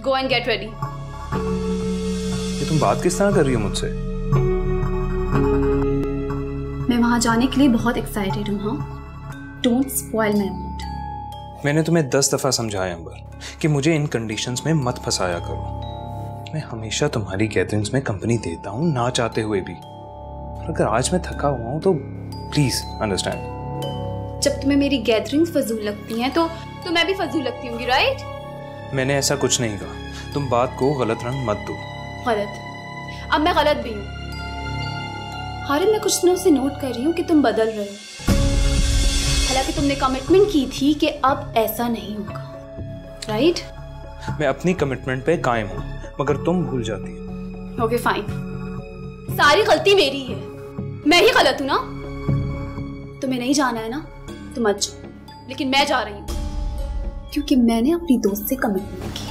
Go and get ready. ये तुम बात किस तरह कर रही हो मुझसे? मैं वहां जाने के लिए बहुत एक्साइटेड हूँ। हाँ, Don't spoil my mood. मैंने तुम्हें 10 दफा समझाया अंबर कि मुझे इन कंडीशंस में मत फंसाया करो। मैं हमेशा तुम्हारी गैदरिंग्स में कंपनी देता हूँ, ना चाहते हुए भी। और अगर आज मैं थका हुआ हूँ तो प्लीज अंडरस्टैंड। जब तुम्हें मेरी गैदरिंग्स फजूल लगती हैं तो मैं भी फजूल लगती होंगी, राइट? मैंने ऐसा कुछ नहीं कहा। तुम बात को गलत रंग मत दो। गलत? अब मैं गलत भी हूँ। हारिन, मैं कुछ दिनों से नोट कर रही हूँ कि तुम बदल रहे हो। हालांकि तुमने कमिटमेंट की थी कि अब ऐसा नहीं होगा, राइट? मैं अपनी कमिटमेंट पे कायम हूँ, मगर तुम भूल जाती हो। ओके फाइन, सारी गलती मेरी है, मैं ही गलत हूँ ना? तुम्हें नहीं जाना है ना तो मत जाओ, लेकिन मैं जा रही हूँ क्योंकि मैंने अपनी दोस्त से कमिटमेंट की।